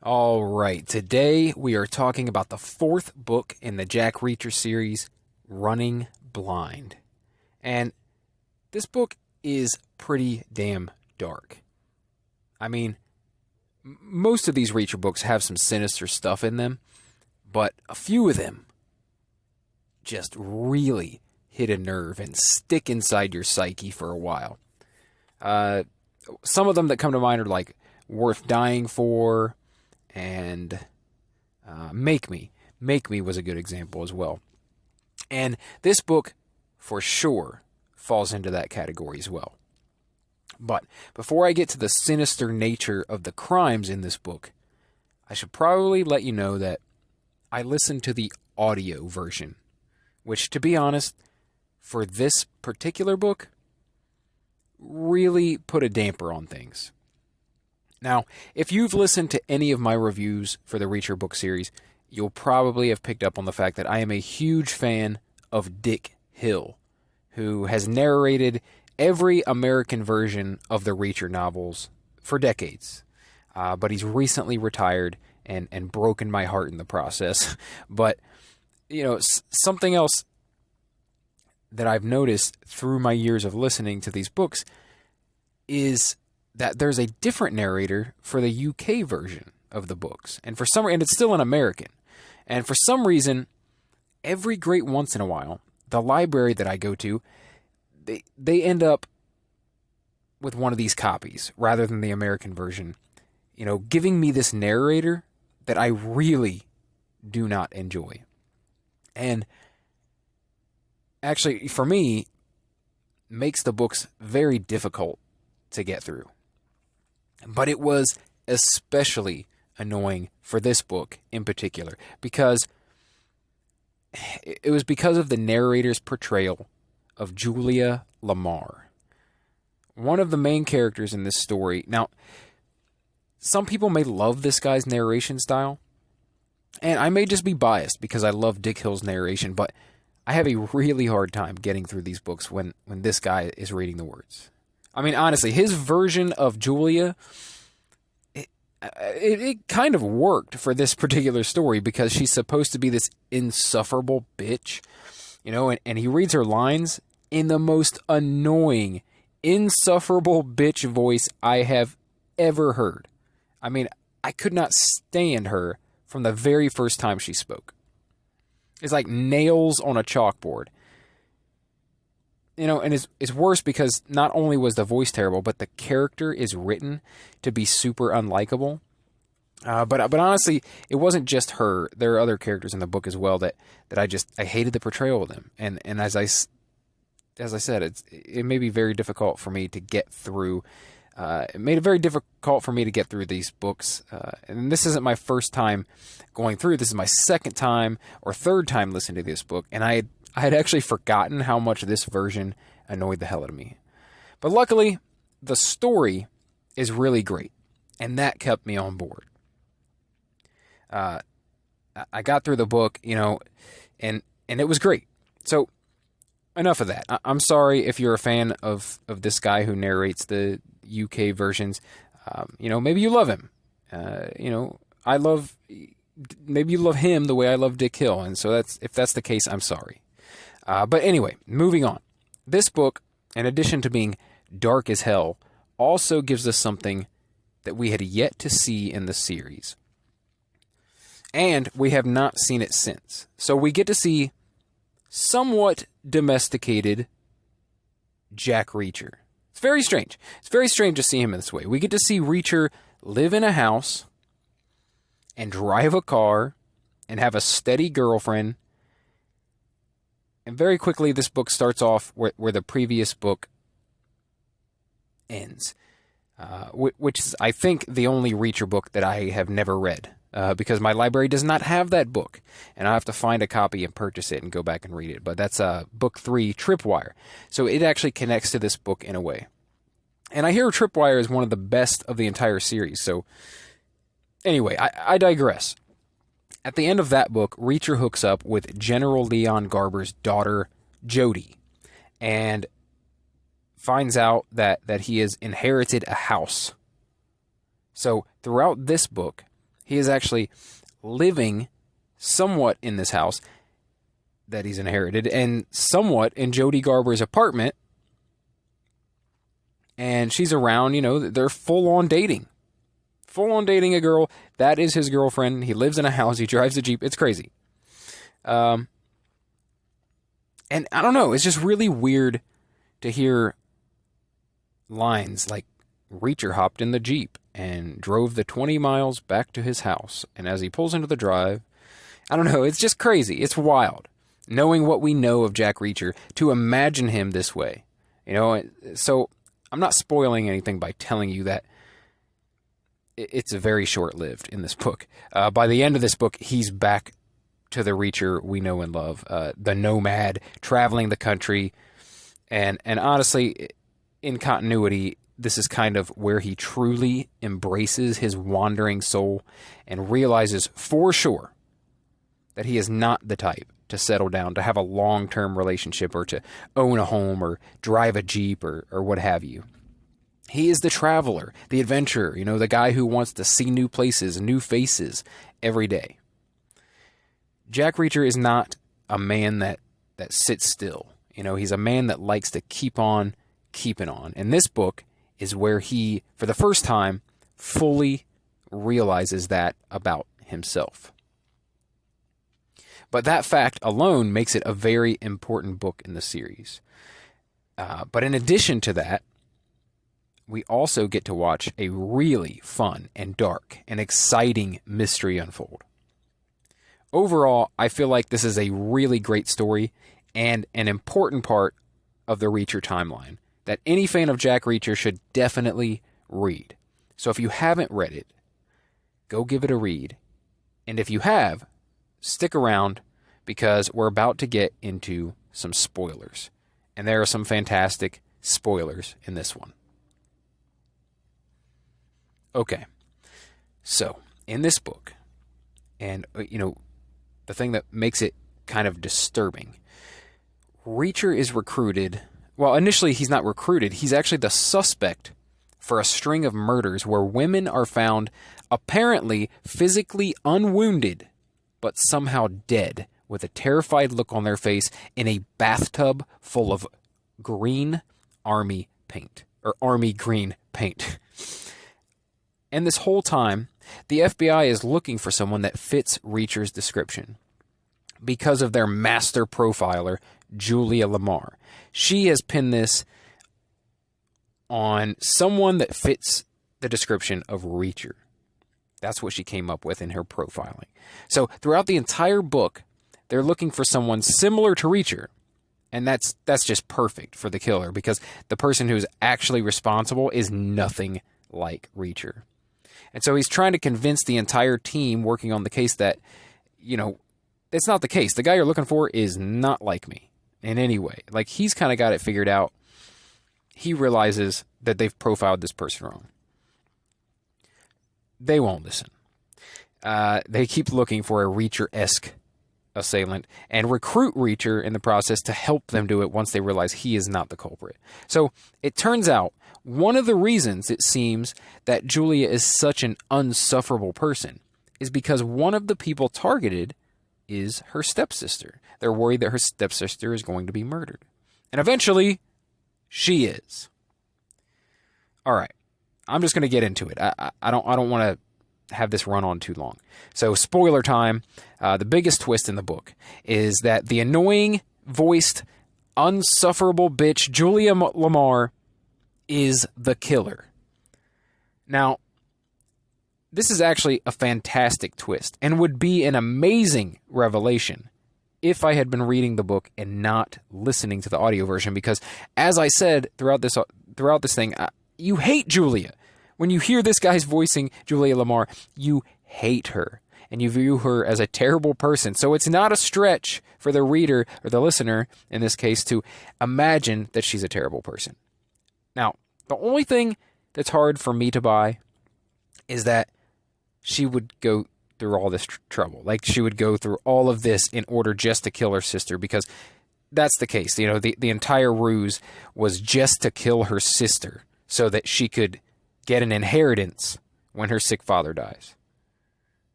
All right, today we are talking about the fourth book in the Jack Reacher series, Running Blind. And this book is pretty damn dark. I mean, most of these Reacher books have some sinister stuff in them, but a few of them just really hit a nerve and stick inside your psyche for a while. Some of them that come to mind are like Worth Dying For, and Make Me. Make Me was a good example as well. And this book, for sure, falls into that category as well. But before I get to the sinister nature of the crimes in this book, I should probably let you know that I listened to the audio version, which, to be honest, for this particular book, really put a damper on things. Now, if you've listened to any of my reviews for the Reacher book series, you'll probably have picked up on the fact that I am a huge fan of Dick Hill, who has narrated every American version of the Reacher novels for decades. But he's recently retired and broken my heart in the process. But, something else that I've noticed through my years of listening to these books is that there's a different narrator for the UK version of the books. And it's still an American. And for some reason, every great once in a while, the library that I go to, they end up with one of these copies rather than the American version, giving me this narrator that I really do not enjoy. And actually, for me, makes the books very difficult to get through. But it was especially annoying for this book in particular because it was because of the narrator's portrayal of Julia Lamar, one of the main characters in this story. Now, some people may love this guy's narration style, and I may just be biased because I love Dick Hill's narration, but I have a really hard time getting through these books when this guy is reading the words. I mean, honestly, his version of Julia, it kind of worked for this particular story because she's supposed to be this insufferable bitch, and he reads her lines in the most annoying, insufferable bitch voice I have ever heard. I mean, I could not stand her from the very first time she spoke. It's like nails on a chalkboard. And it's worse because not only was the voice terrible, but the character is written to be super unlikable. But honestly, it wasn't just her. There are other characters in the book as well that I hated the portrayal of them. And as I said, it may be very difficult for me to get through. It made it very difficult for me to get through these books. And this isn't my first time going through. This is my second time or third time listening to this book. And I had actually forgotten how much this version annoyed the hell out of me. But luckily, the story is really great, and that kept me on board. I got through the book, and it was great. So, enough of that. I'm sorry if you're a fan of this guy who narrates the UK versions. Maybe you love him. Maybe you love him the way I love Dick Hill, and so if that's the case, I'm sorry. But anyway, moving on. This book, in addition to being dark as hell, also gives us something that we had yet to see in the series. And we have not seen it since. So we get to see somewhat domesticated Jack Reacher. It's very strange. It's very strange to see him in this way. We get to see Reacher live in a house and drive a car and have a steady girlfriend. And very quickly, this book starts off where the previous book ends, which is, I think, the only Reacher book that I have never read, because my library does not have that book, and I have to find a copy and purchase it and go back and read it. But that's Book 3, Tripwire. So it actually connects to this book in a way. And I hear Tripwire is one of the best of the entire series. So anyway, I digress. At the end of that book, Reacher hooks up with General Leon Garber's daughter, Jody, and finds out that he has inherited a house. So throughout this book, He is actually living somewhat in this house that he's inherited and somewhat in Jody Garber's apartment. And she's around, they're full on dating a girl. That is his girlfriend. He lives in a house. He drives a Jeep. It's crazy. And I don't know. It's just really weird to hear lines like Reacher hopped in the Jeep and drove the 20 miles back to his house. And as he pulls into the drive, I don't know. It's just crazy. It's wild. Knowing what we know of Jack Reacher, to imagine him this way. So I'm not spoiling anything by telling you that it's very short-lived in this book. By the end of this book, he's back to the Reacher we know and love, the nomad, traveling the country. And honestly, in continuity, this is kind of where he truly embraces his wandering soul and realizes for sure that he is not the type to settle down, to have a long-term relationship, or to own a home, or drive a Jeep, or what have you. He is the traveler, the adventurer, the guy who wants to see new places, new faces every day. Jack Reacher is not a man that sits still. He's a man that likes to keep on keeping on. And this book is where he, for the first time, fully realizes that about himself. But that fact alone makes it a very important book in the series. But in addition to that, we also get to watch a really fun and dark and exciting mystery unfold. Overall, I feel like this is a really great story and an important part of the Reacher timeline that any fan of Jack Reacher should definitely read. So if you haven't read it, go give it a read. And if you have, stick around, because we're about to get into some spoilers. And there are some fantastic spoilers in this one. Okay, so in this book, and the thing that makes it kind of disturbing, Reacher is recruited. Well, initially he's not recruited. He's actually the suspect for a string of murders where women are found apparently physically unwounded, but somehow dead, with a terrified look on their face in a bathtub full of green army paint, or army green paint. And this whole time, the FBI is looking for someone that fits Reacher's description because of their master profiler, Julia Lamar. She has pinned this on someone that fits the description of Reacher. That's what she came up with in her profiling. So throughout the entire book, they're looking for someone similar to Reacher. And that's just perfect for the killer, because the person who's actually responsible is nothing like Reacher. And so he's trying to convince the entire team working on the case that, it's not the case. The guy you're looking for is not like me in any way. Like, he's kind of got it figured out. He realizes that they've profiled this person wrong. They won't listen. They keep looking for a Reacher-esque assailant and recruit Reacher in the process to help them do it once they realize he is not the culprit. So it turns out one of the reasons it seems that Julia is such an unsufferable person is because one of the people targeted is her stepsister. They're worried that her stepsister is going to be murdered. And eventually, she is. All right. I'm just going to get into it. I don't want to have this run on too long. So, spoiler time. The biggest twist in the book is that the annoying, voiced, unsufferable bitch Julia Lamar is the killer. Now, this is actually a fantastic twist and would be an amazing revelation if I had been reading the book and not listening to the audio version, because as I said throughout this thing, you hate Julia. When you hear this guy's voicing Julia Lamar, you hate her and you view her as a terrible person. So it's not a stretch for the reader, or the listener in this case, to imagine that she's a terrible person. Now, the only thing that's hard for me to buy is that she would go through all this trouble. Like, she would go through all of this in order just to kill her sister, because that's the case. The entire ruse was just to kill her sister so that she could get an inheritance when her sick father dies.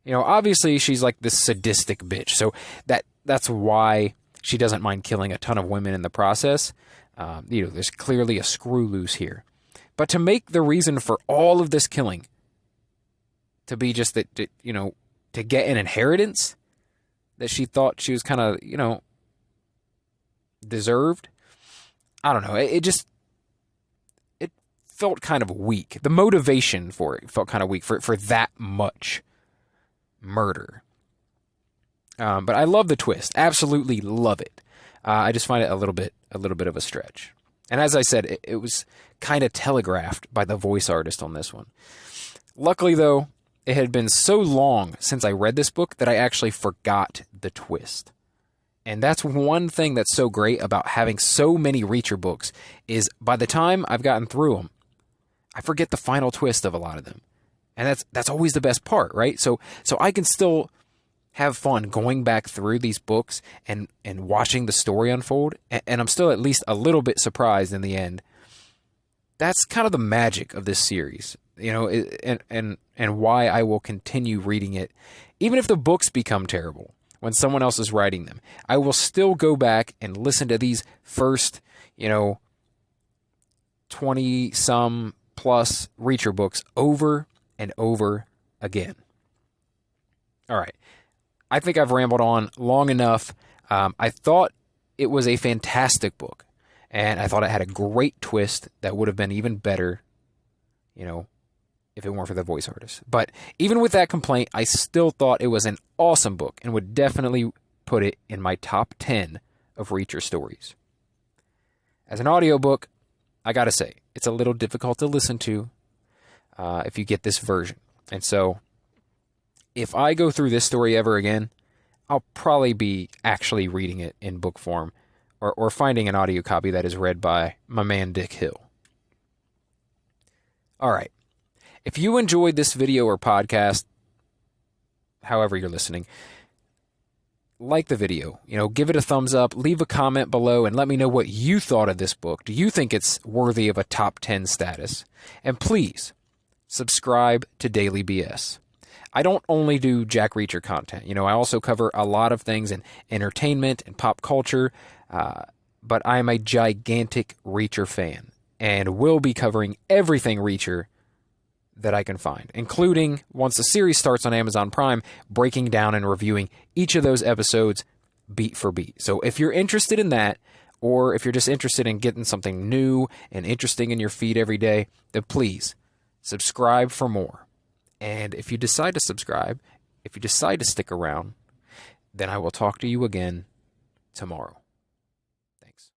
Obviously she's like this sadistic bitch. So that's why she doesn't mind killing a ton of women in the process. There's clearly a screw loose here. But to make the reason for all of this killing to be just that, to get an inheritance that she thought she was kind of, deserved. I don't know. It felt kind of weak. The motivation for it felt kind of weak for that much murder. But I love the twist. Absolutely love it. I just find it a little bit of a stretch. And as I said, it was kind of telegraphed by the voice artist on this one. Luckily, though, it had been so long since I read this book that I actually forgot the twist. And that's one thing that's so great about having so many Reacher books is by the time I've gotten through them, I forget the final twist of a lot of them. And that's always the best part, right? So I can still have fun going back through these books and watching the story unfold, and I'm still at least a little bit surprised in the end. That's kind of the magic of this series, and why I will continue reading it, even if the books become terrible when someone else is writing them. I will still go back and listen to these first, 20-some plus Reacher books over and over again. All right. I think I've rambled on long enough. I thought it was a fantastic book, and I thought it had a great twist that would have been even better, if it weren't for the voice artist. But even with that complaint, I still thought it was an awesome book and would definitely put it in my top 10 of Reacher stories. As an audiobook, I gotta say, it's a little difficult to listen to if you get this version. And so if I go through this story ever again, I'll probably be actually reading it in book form or finding an audio copy that is read by my man Dick Hill. All right. If you enjoyed this video or podcast, however you're listening, like the video, give it a thumbs up, leave a comment below, and let me know what you thought of this book. Do you think it's worthy of a top 10 status? And please, subscribe to Daily BS. I don't only do Jack Reacher content. I also cover a lot of things in entertainment and pop culture, but I'm a gigantic Reacher fan and will be covering everything Reacher that I can find, including, once the series starts on Amazon Prime, breaking down and reviewing each of those episodes beat for beat. So if you're interested in that, or if you're just interested in getting something new and interesting in your feed every day, then please subscribe for more. And if you decide to subscribe, if you decide to stick around, then I will talk to you again tomorrow.